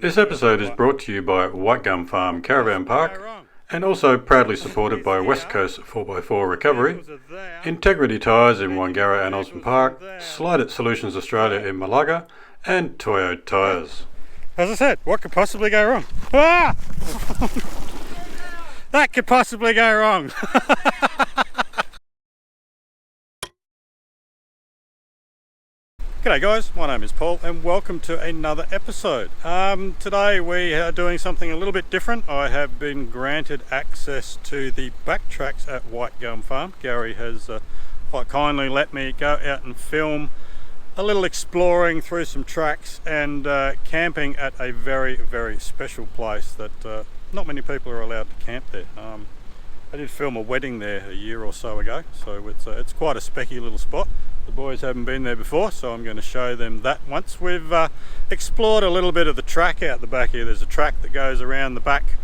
This episode is brought to you by White Gum Farm Caravan Park and also proudly supported by West Coast 4x4 Recovery, Integrity Tyres in Wangara and Osborne Park, Slide It Solutions Australia in Malaga, and Toyo Tyres. As I said, what could possibly go wrong? Ah! That could possibly go wrong. G'day guys, my name is Paul and welcome to another episode. Today we are doing something a little bit different. I have been granted access to the back tracks at White Gum Farm. Gary has quite kindly let me go out and film a little exploring through some tracks and camping at a very, very special place that not many people are allowed to camp there. I did film a wedding there a year or so ago, so it's quite a specky little spot. The boys haven't been there before, so I'm going to show them that once we've explored a little bit of the track out the back here. There's a track that goes around the back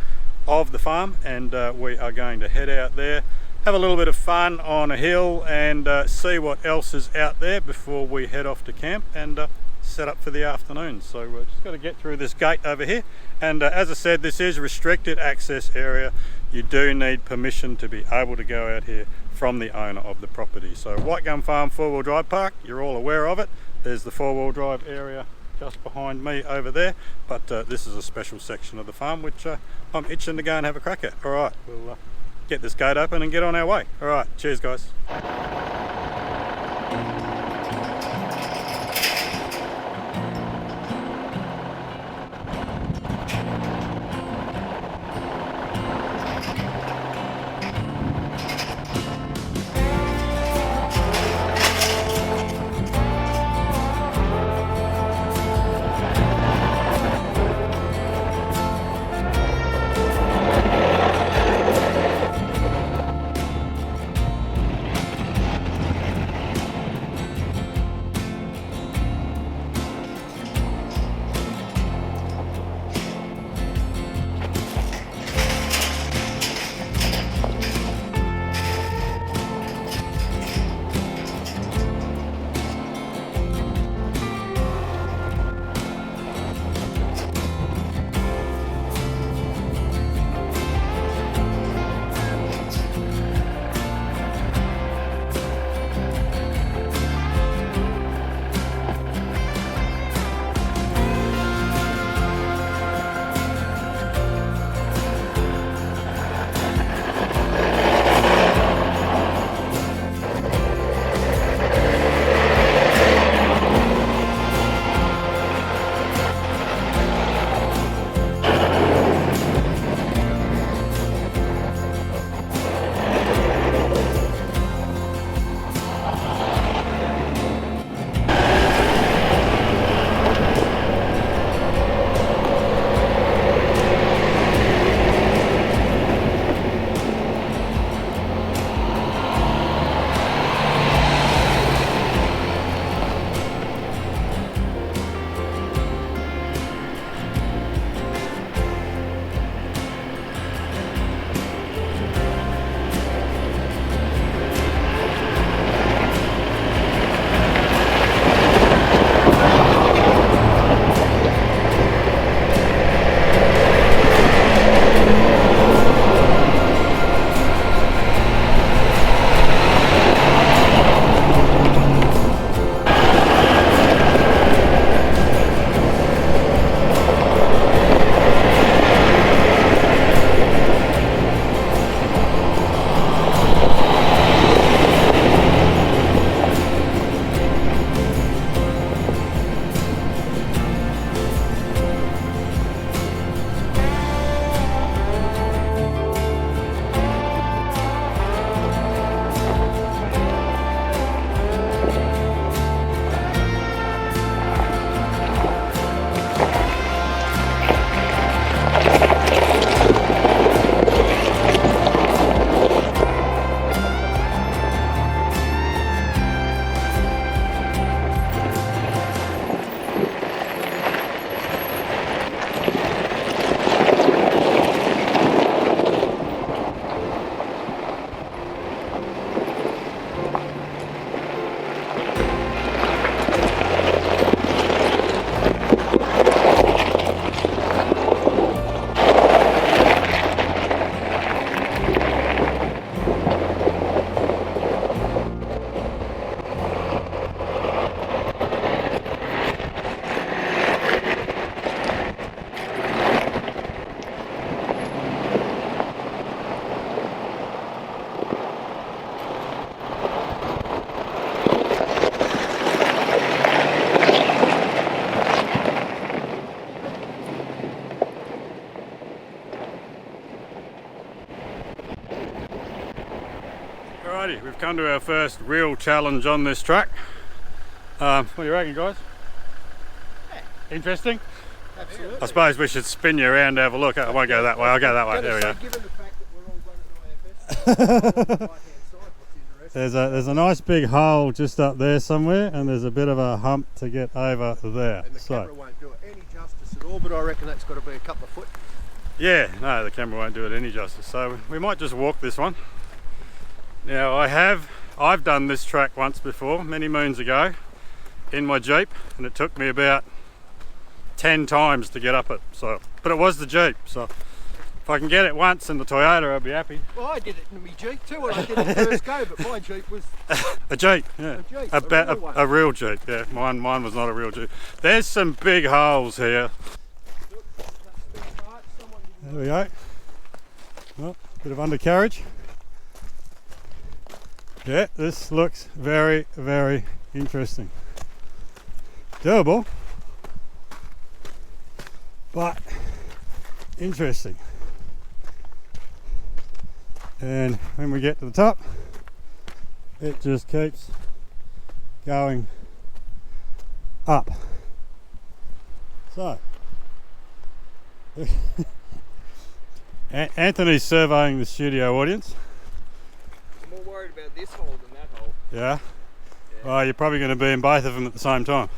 of the farm, and we are going to head out there, have a little bit of fun on a hill and see what else is out there before we head off to camp and set up for the afternoon. So we're just got to get through this gate over here, and as I said, this is a restricted access area. You do need permission to be able to go out here from the owner of the property. So White Gum Farm 4-wheel drive park, you're all aware of it. There's the 4-wheel drive area just behind me over there, but this is a special section of the farm which I'm itching to go and have a crack at. All right, we'll get this gate open and get on our way. All right, cheers guys. we've come to our first real challenge on this track. What do you reckon, guys? Yeah. Interesting? Absolutely. I suppose we should spin you around to have a look. I won't go that way, I'll go that way. There we go. Given the fact that we're all running IFS, on the right-hand side, what's interesting? There's a nice big hole just up there somewhere, and there's a bit of a hump to get over there. And the camera won't do it any justice at all, but I reckon that's got to be a couple of foot. Yeah, no, the camera won't do it any justice. So we might just walk this one. Now I've done this track once before, many moons ago, in my Jeep, and it took me about 10 times to get up it. So, but it was the Jeep, so if I can get it once in the Toyota, I'll be happy. Well, I did it in my Jeep too when I did it first go, but my Jeep was a Jeep, yeah, a real Jeep, yeah. Mine was not a real Jeep. There's some big holes here. There we go. Well, bit of undercarriage. Yeah, this looks very, very interesting. Doable, but interesting. And when we get to the top, it just keeps going up. So Anthony's surveying the studio audience. I'm more worried about this hole than that hole. Yeah? Well, you're probably going to be in both of them at the same time.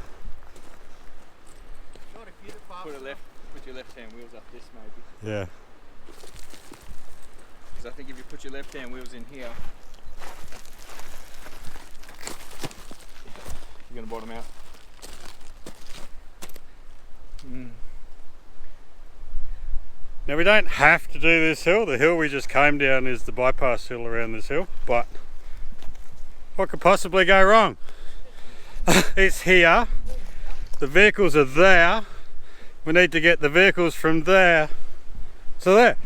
Not if you're fast enough. Put your left-hand wheels up this maybe. Yeah. Because I think if you put your left-hand wheels in here, you're going to bottom out. Now we don't have to do this hill. The hill we just came down is the bypass hill around this hill, but what could possibly go wrong? It's here. The vehicles are there. We need to get the vehicles from there to there.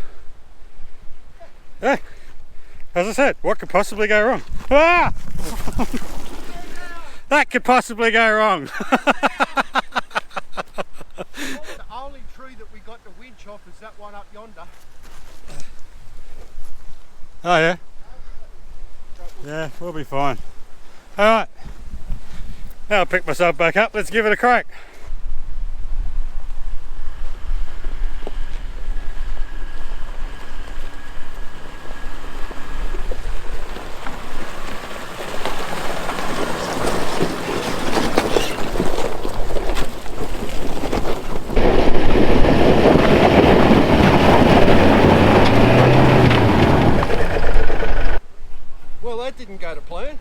Yeah. As I said, what could possibly go wrong? Ah! That could possibly go wrong. The only tree that we got the winch off is that one up yonder. Oh yeah? Yeah, we'll be fine. Alright. Now I'll pick myself back up. Let's give it a crack. Well, that didn't go to plan.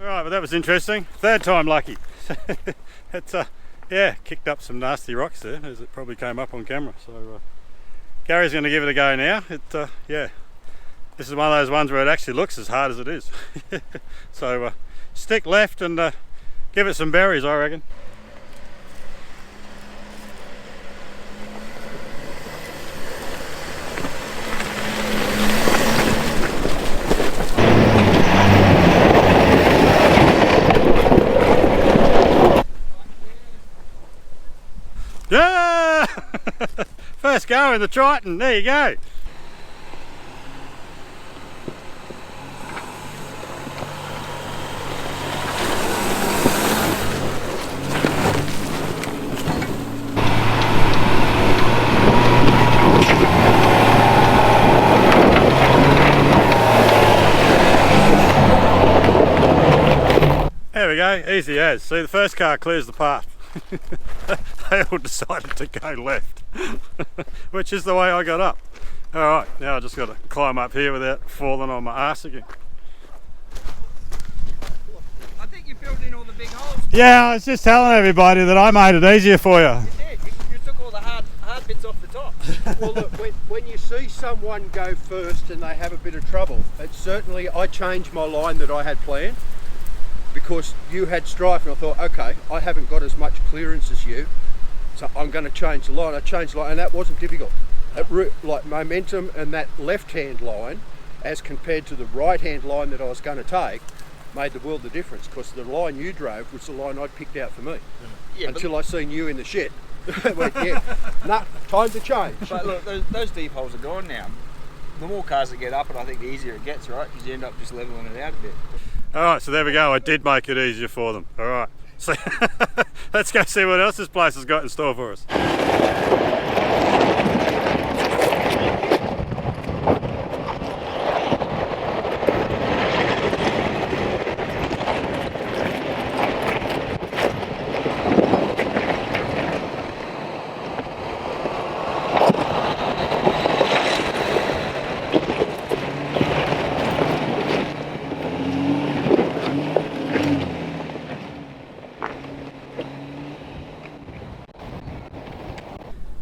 Alright, well that was interesting. Third time lucky. It's yeah, kicked up some nasty rocks there, as it probably came up on camera. So Gary's going to give it a go now. Yeah, this is one of those ones where it actually looks as hard as it is. So stick left and give it some berries, I reckon. Yeah! First go in the Triton, there you go. There we go, easy as. See, the first car clears the path. they all decided to go left, which is the way I got up. Alright, now I just got to climb up here without falling on my arse again. I think you filled in all the big holes. Yeah, I was just telling everybody that I made it easier for you. You did. You took all the hard bits off the top. Well, look, when you see someone go first and they have a bit of trouble, it's certainly, I changed my line that I had planned because you had strife, and I thought, okay, I haven't got as much clearance as you, so I'm going to change the line. I changed the line, and that wasn't difficult. Like momentum and that left-hand line, as compared to the right-hand line that I was going to take, made the world of difference, because the line you drove was the line I'd picked out for me. Yeah, until I seen you in the shed. Went, yeah, nah, time to change. But look, those deep holes are gone now. The more cars that get up it, I think the easier it gets, right? Because you end up just leveling it out a bit. Alright, so there we go. I did make it easier for them. Alright, so let's go see what else this place has got in store for us.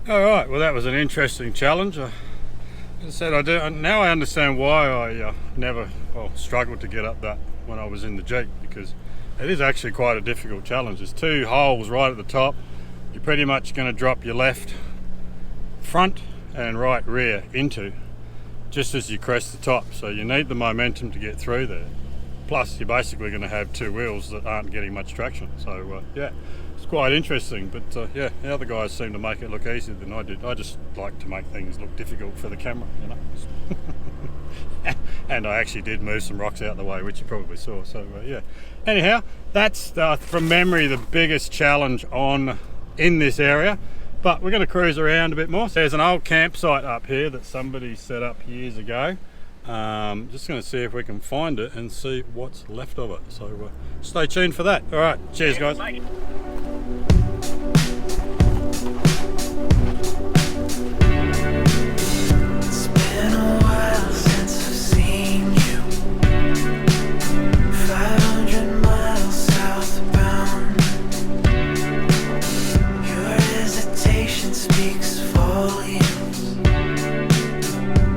Alright, well that was an interesting challenge. As I said, now I understand why I struggled to get up that when I was in the Jeep, because it is actually quite a difficult challenge. There's two holes right at the top. You're pretty much going to drop your left front and right rear into just as you crest the top, so you need the momentum to get through there. Plus you're basically going to have two wheels that aren't getting much traction, so yeah, it's quite interesting. But yeah, the other guys seem to make it look easier than I did. I just like to make things look difficult for the camera, you know. And I actually did move some rocks out the way, which you probably saw, so yeah. Anyhow, that's from memory the biggest challenge in this area. But we're going to cruise around a bit more. There's an old campsite up here that somebody set up years ago. Just going to see if we can find it and see what's left of it. So stay tuned for that. All right, cheers guys. It's been a while since I've seen you. 500 miles southbound. Your hesitation speaks volumes,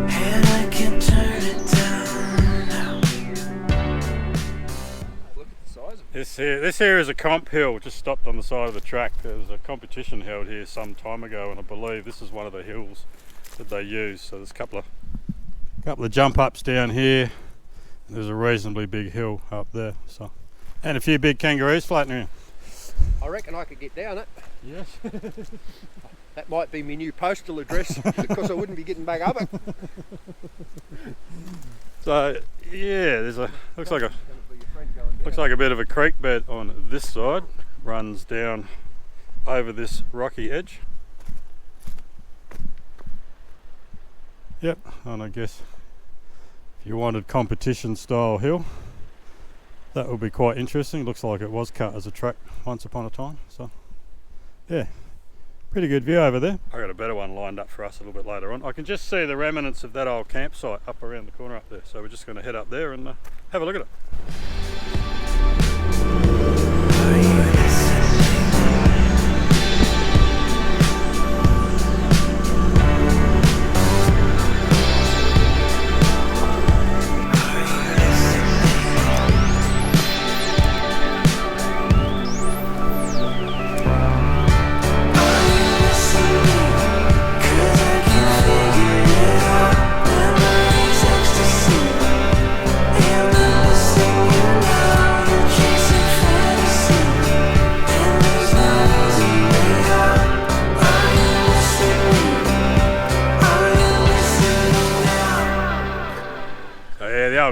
and I can turn it down now. Look at the size of it. This here is a comp hill, just stopped on the side of the track. There was a competition held here some time ago, and I believe this is one of the hills that they use. So there's a couple of jump ups down here. There's a reasonably big hill up there, so, and a few big kangaroos floating around. I reckon I could get down it. Yes. That might be my new postal address, because I wouldn't be getting back up it. So yeah, there's looks like a bit of a creek bed on this side, runs down over this rocky edge. Yep, and I guess if you wanted competition style hill, that would be quite interesting. Looks like it was cut as a track once upon a time, so yeah, pretty good view over there. I got a better one lined up for us a little bit later on. I can just see the remnants of that old campsite up around the corner up there, so we're just going to head up there and have a look at it. Are you listening?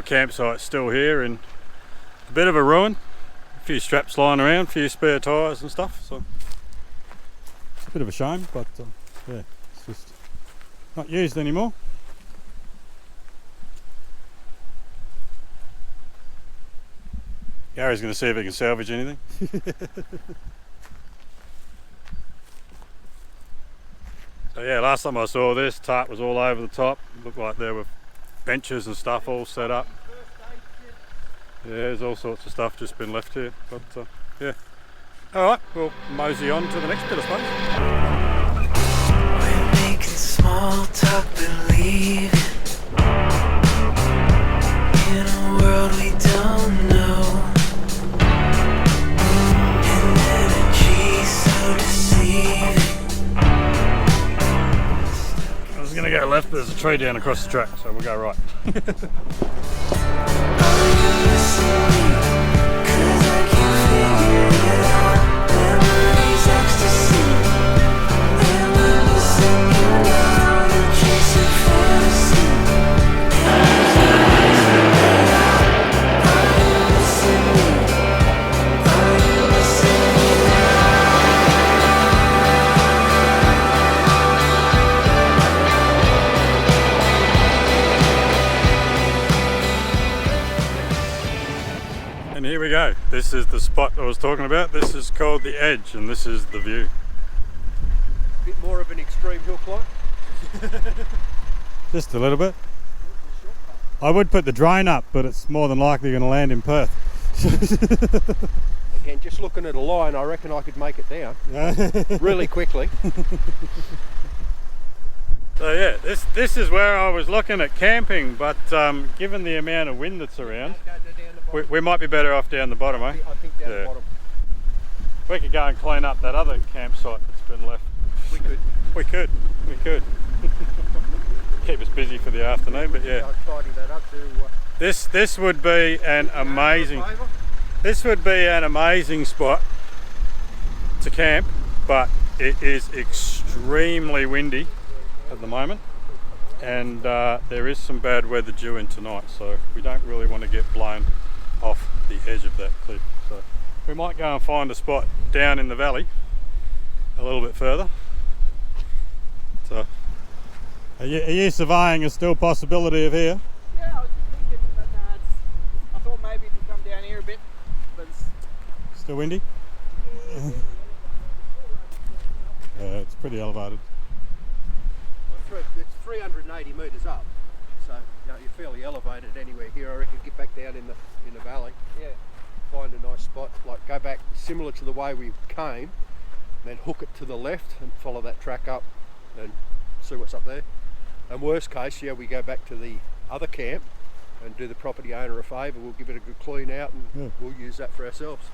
Campsite's still here in a bit of a ruin, a few straps lying around, a few spare tyres and stuff, so it's a bit of a shame, but yeah, it's just not used anymore. Gary's going to see if he can salvage anything. So yeah, last time I saw this, tarp was all over the top. Looked like there were benches and stuff all set up. Yeah, there's all sorts of stuff just been left here. But yeah. Alright, we'll mosey on to the next bit, I suppose. We're making small talk, believe in a world we don't know. An energy so deceiving. I was going to go left, there's a tree down across the track, so we'll go right. Are you listening? 'Cause I can't figure it out. Memories, ecstasy. Am I missing you now? You're chasing fantasy. Are you missing me? Are you missing me And here we go. This is the spot I was talking about. This is called the Edge, and this is the view. Bit more of an extreme hill climb. Just a little bit. I would put the drone up, but it's more than likely going to land in Perth. Again, just looking at a line, I reckon I could make it down really quickly. So yeah, this is where I was looking at camping, but given the amount of wind that's around, we might be better off down the bottom, eh? I think down Yeah. the bottom. We could go and clean up that other campsite that's been left. We could. We could. Keep us busy for the afternoon, but yeah. I'll tidy that up to. This would be an amazing. This would be an amazing spot to camp, but it is extremely windy at the moment, and there is some bad weather due in tonight, so we don't really want to get blown off the edge of that cliff. So we might go and find a spot down in the valley a little bit further. So are you surveying a still possibility of here? Yeah, I was just thinking, but I thought maybe it could come down here a bit, but it's Still windy? It's pretty elevated. It's 380 metres up, so you know, you're fairly elevated anywhere here. I reckon get back down in the valley. yeah. Find a nice spot, like go back similar to the way we came, then hook it to the left and follow that track up and see what's up there. And worst case, yeah, we go back to the other camp and do the property owner a favour. We'll give it a good clean out and we'll use that for ourselves.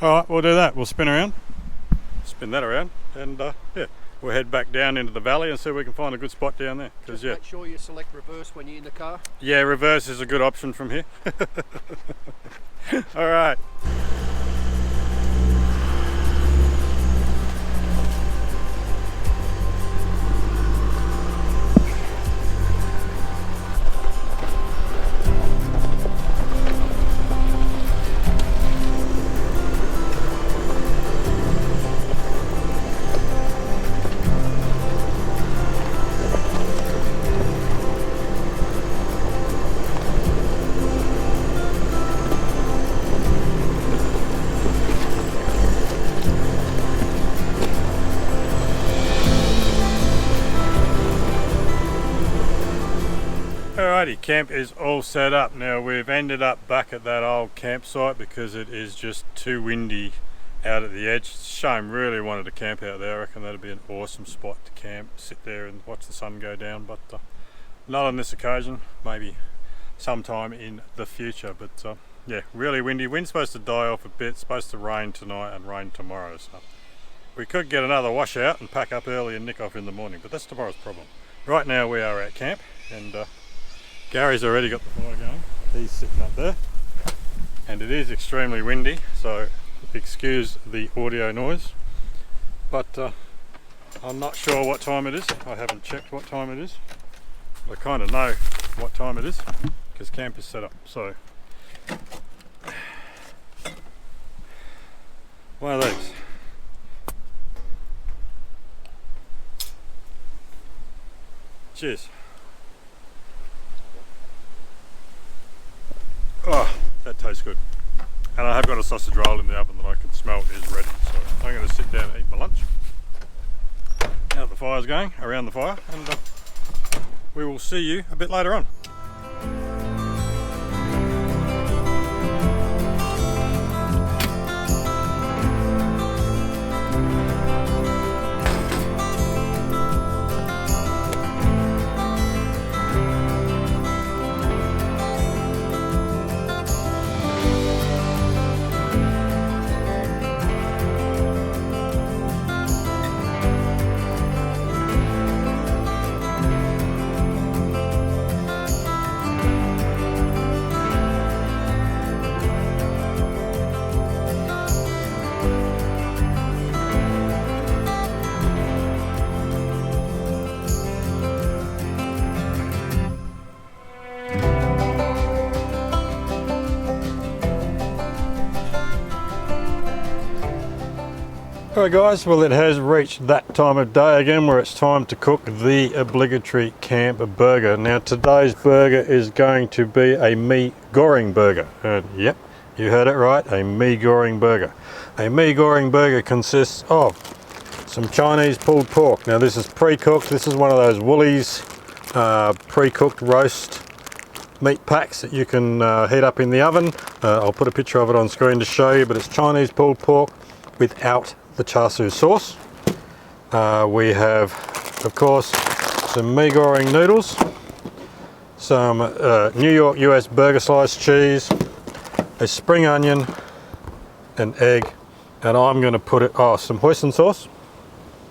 Alright, we'll do that. We'll spin around. Spin that around, and yeah, we'll head back down into the valley and see if we can find a good spot down there. Because Just make sure you select reverse when you're in the car. yeah, reverse is a good option from here. Alright. Alrighty, camp is all set up. Now we've ended up back at that old campsite because it is just too windy out at the edge. Shane really wanted to camp out there. I reckon that'd be an awesome spot to camp, sit there and watch the sun go down, but not on this occasion, maybe sometime in the future. But yeah, really windy. Wind's supposed to die off a bit. It's supposed to rain tonight and rain tomorrow, so we could get another washout and pack up early and nick off in the morning, but that's tomorrow's problem. Right now we are at camp, and Gary's already got the fire going. He's sitting up there, and it is extremely windy, so excuse the audio noise. But I'm not sure what time it is. I haven't checked what time it is. But I kind of know what time it is because camp is set up. So one of these. Cheers. Oh, that tastes good. And I have got a sausage roll in the oven that I can smell is ready. So I'm going to sit down and eat my lunch. now the fire's going, around the fire, and we will see you a bit later on. Alright guys, well it has reached that time of day again where it's time to cook the obligatory camp burger. Now today's burger is going to be a Mie Goreng burger. And yep, you heard it right, a Mie Goreng burger. A Mie Goreng burger consists of some Chinese pulled pork. Now this is pre-cooked. This is one of those Woolies pre-cooked roast meat packs that you can heat up in the oven. I'll put a picture of it on screen to show you, but it's Chinese pulled pork without the char siu sauce. We have, of course, some Mie Goreng noodles, some New York US burger slice cheese, a spring onion, an egg, and I'm going to put it, some hoisin sauce,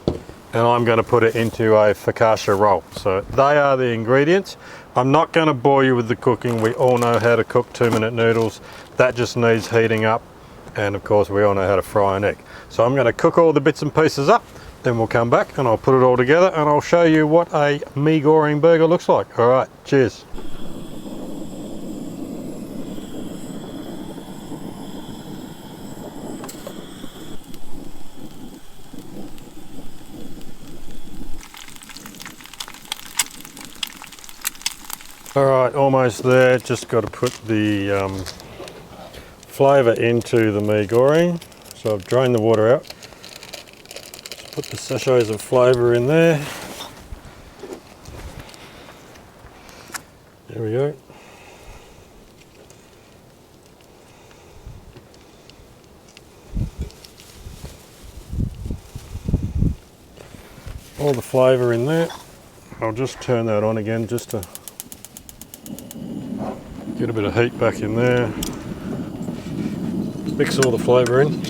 and I'm going to put it into a focaccia roll. So they are the ingredients. I'm not going to bore you with the cooking. We all know how to cook 2-minute noodles. That just needs heating up. And of course we all know how to fry an egg. So I'm going to cook all the bits and pieces up, then we'll come back and I'll put it all together and I'll show you what a Mie Goreng burger looks like. Alright, cheers. Alright, almost there. Just got to put the flavour into the Mie Goreng. So I've drained the water out. Just put the sachets of flavour in there. There we go. All the flavour in there. I'll just turn that on again just to get a bit of heat back in there. Mix all the flavour in.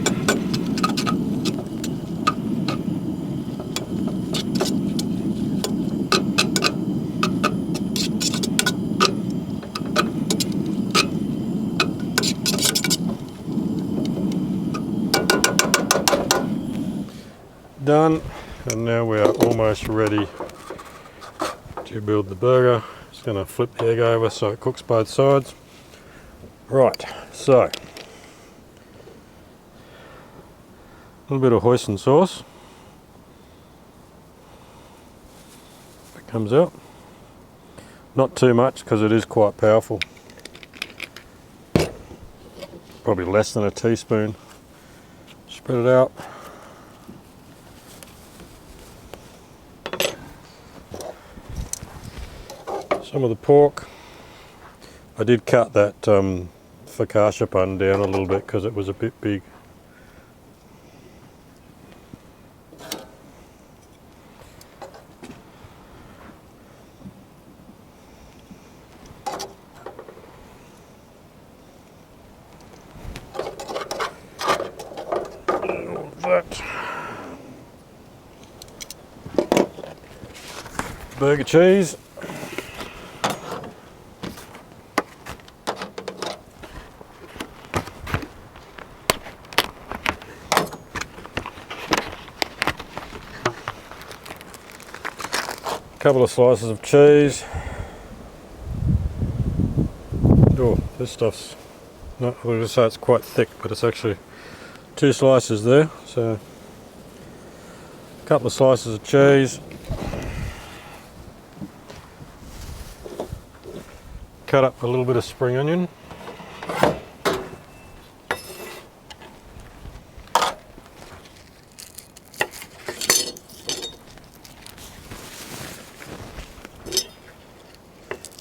Done, and now we are almost ready to build the burger. Just going to flip the egg over so it cooks both sides. Right, so a little bit of hoisin sauce. It comes out. Not too much because it is quite powerful. Probably less than a teaspoon. Spread it out. Some of the pork. I did cut that focaccia bun down a little bit because it was a bit big. All that. Burger cheese. Couple of slices of cheese. Oh, this stuff's not, I was going to say it's quite thick, but it's actually 2 slices there. So a couple of slices of cheese. Cut up a little bit of spring onion.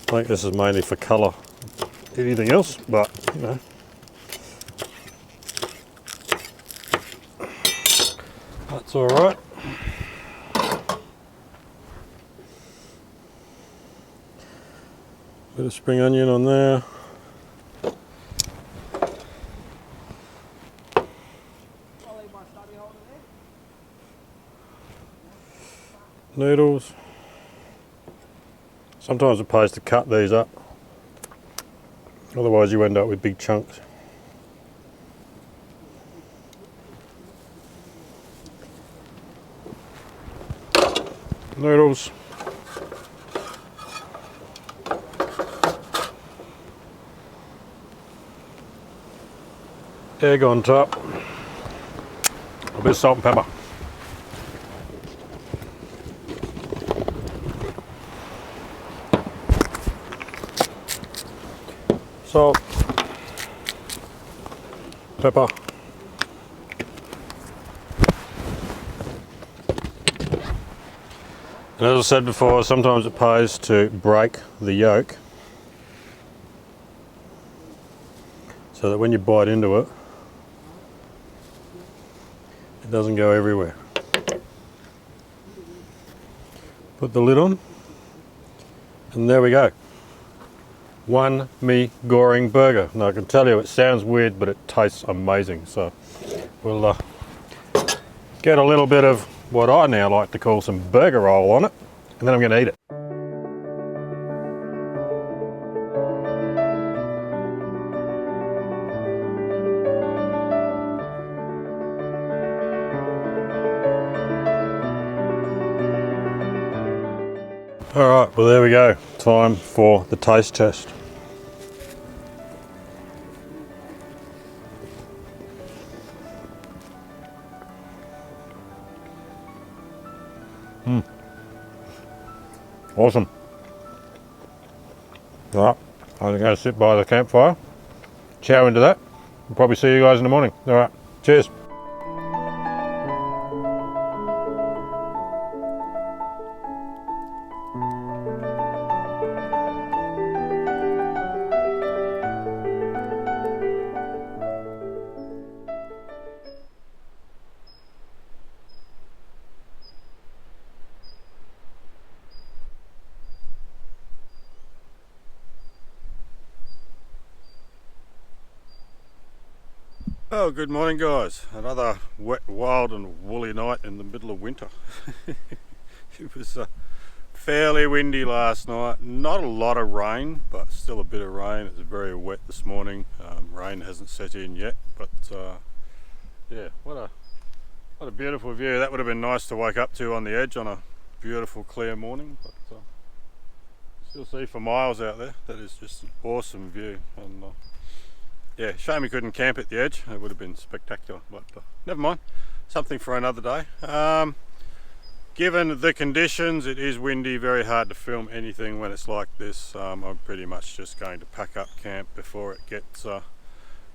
I think this is mainly for colour, anything else, but you know. That's alright. Bit of spring onion on there. Noodles. Sometimes it pays to cut these up, otherwise you end up with big chunks. Noodles. Egg on top. A bit of salt and pepper. Salt, pepper, and as I said before, sometimes it pays to break the yolk so that when you bite into it, it doesn't go everywhere. Put the lid on, and there we go. One Mie Goreng burger. Now I can tell you it sounds weird, but it tastes amazing. So we'll get a little bit of what I now like to call some burger roll on it, and then I'm going to eat it. Alright, well there we go. Time for the taste test. Awesome. Alright, I'm going to sit by the campfire, chow into that. I'll probably see you guys in the morning. Alright, cheers. Oh, good morning guys. Another wet, wild and woolly night in the middle of winter. It was fairly windy last night. Not a lot of rain, but still a bit of rain. It's very wet this morning. Rain hasn't set in yet, but yeah, what a beautiful view. That would have been nice to wake up to on the edge on a beautiful clear morning, but still see for miles out there. That is just an awesome view. And yeah, shame we couldn't camp at the edge. It would have been spectacular, but never mind. Something for another day. Given the conditions, it is windy, very hard to film anything when it's like this. I'm pretty much just going to pack up camp before it gets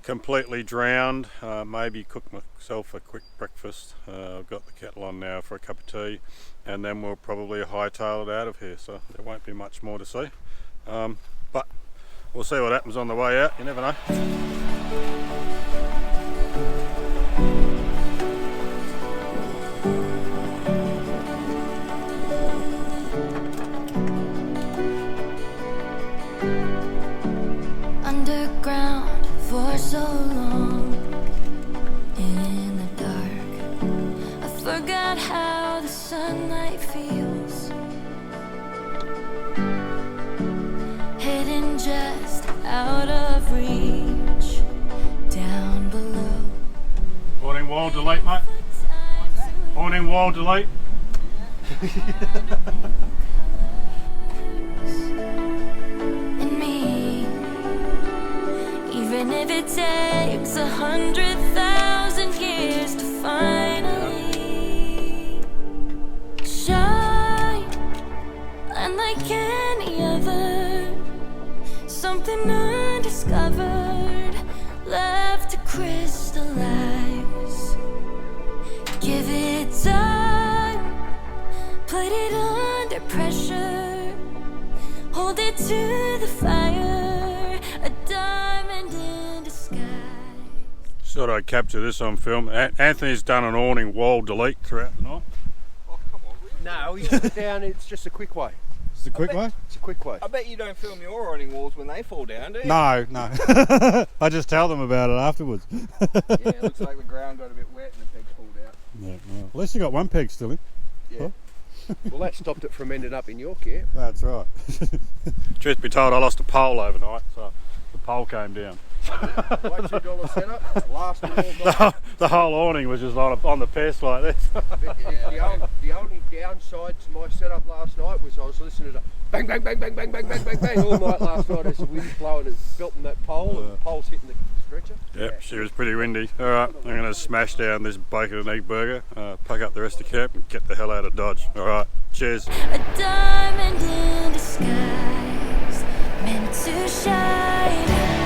completely drowned. Maybe cook myself a quick breakfast. I've got the kettle on now for a cup of tea, and then we'll probably hightail it out of here, so there won't be much more to see. But we'll see what happens on the way out, you never know. Underground for so long, in the dark, I forgot how the sunlight feels. Hidden just out of reach, down below. Morning wall delete, mate. Morning wall delete. And me, even if it takes 100,000 years to finally shine, unlike any other, something undiscovered, left to crystallize. Give it time, put it under pressure, hold it to the fire, a diamond in disguise. Thought I'd capture this on film. Anthony's done an awning wall delete throughout the night. Oh, come on, really? No, you put it down, it's just a quick way. It's a quick way? It's a quick way. I bet you don't film your awning walls when they fall down, do you? No. I just tell them about it afterwards. Yeah, it looks like the ground got a bit wet and the pegs pulled out. Yeah, well, at least you got one peg still in. Yeah. Well, that stopped it from ending up in your camp. That's right. Truth be told, I lost a pole overnight, so the pole came down. $2 setup, last all night. The whole awning was just on the piss like this. The only downside to my setup last night was I was listening to bang, bang, bang, bang, bang, bang, bang, bang, bang all night last night as the wind's blowing and belting that pole and the pole's hitting the stretcher. Yep, she was pretty windy. Alright, I'm going to smash down this bacon and egg burger, pack up the rest of camp and get the hell out of Dodge. Alright, cheers. A diamond in disguise, meant to shine.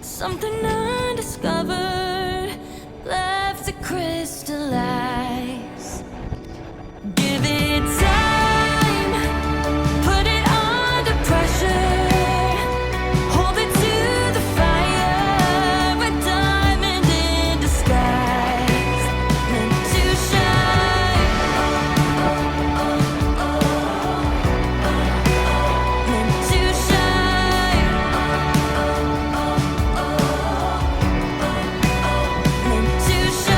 Something undiscovered, left to crystallize. Give it time, put it under pressure, hold it to the fire, a diamond in disguise, meant to shine. Meant to shine. Meant to shine.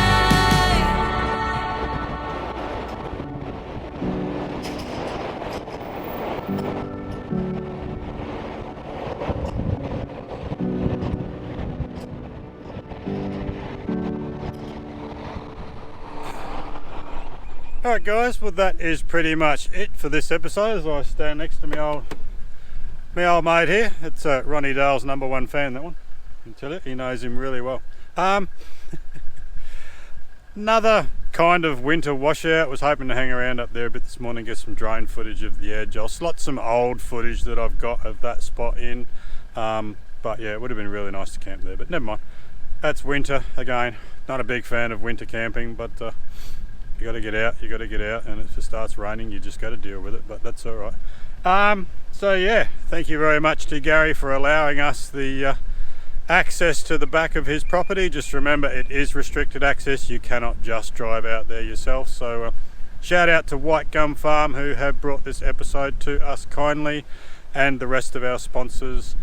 Alright guys, well that is pretty much it for this episode as I stand next to my old mate here. It's Ronnie Dale's #1 fan, that one. I can tell you, he knows him really well. Another kind of winter washout. Was hoping to hang around up there a bit this morning, get some drone footage of the edge. I'll slot some old footage that I've got of that spot in. But yeah, it would have been really nice to camp there, but never mind. That's winter. Again, not a big fan of winter camping, but you got to get out, and if it starts raining, you just got to deal with it, but that's all right. So yeah, thank you very much to Gary for allowing us the access to the back of his property. Just remember, it is restricted access. You cannot just drive out there yourself. So shout out to White Gum Farm, who have brought this episode to us kindly, and the rest of our sponsors,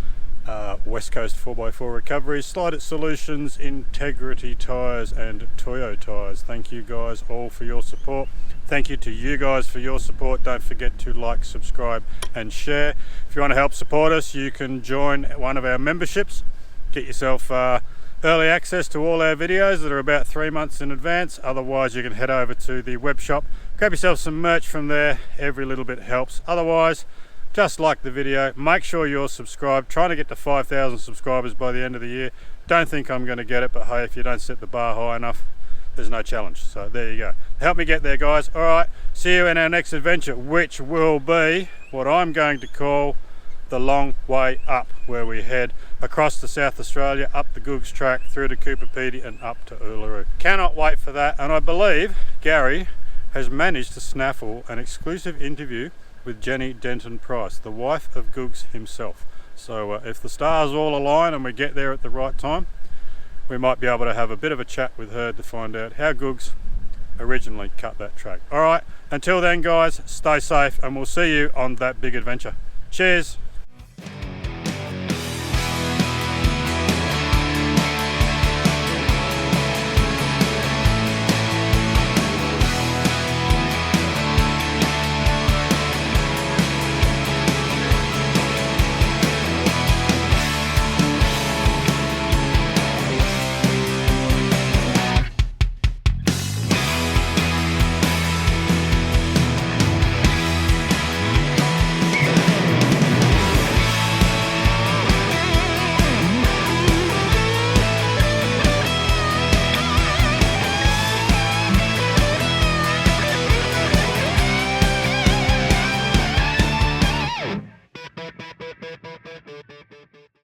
West Coast 4x4 Recovery, Slide It Solutions, Integrity Tyres and Toyo Tyres. Thank you guys all for your support. Thank you to you guys for your support. Don't forget to like, subscribe and share. If you want to help support us, you can join one of our memberships. Get yourself early access to all our videos that are about 3 months in advance. Otherwise, you can head over to the web shop, grab yourself some merch from there. Every little bit helps. Otherwise, just like the video, make sure you're subscribed. Trying to get to 5,000 subscribers by the end of the year. Don't think I'm going to get it, but hey, if you don't set the bar high enough, there's no challenge. So there you go. Help me get there, guys. All right, see you in our next adventure, which will be what I'm going to call the long way up, where we head across to South Australia, up the Googs track, through to Cooper Pedy and up to Uluru. Cannot wait for that, and I believe Gary has managed to snaffle an exclusive interview with Jenny Denton Price, the wife of Googs himself. So if the stars all align and we get there at the right time, we might be able to have a bit of a chat with her to find out how Googs originally cut that track. All right, until then guys, stay safe and we'll see you on that big adventure. Cheers.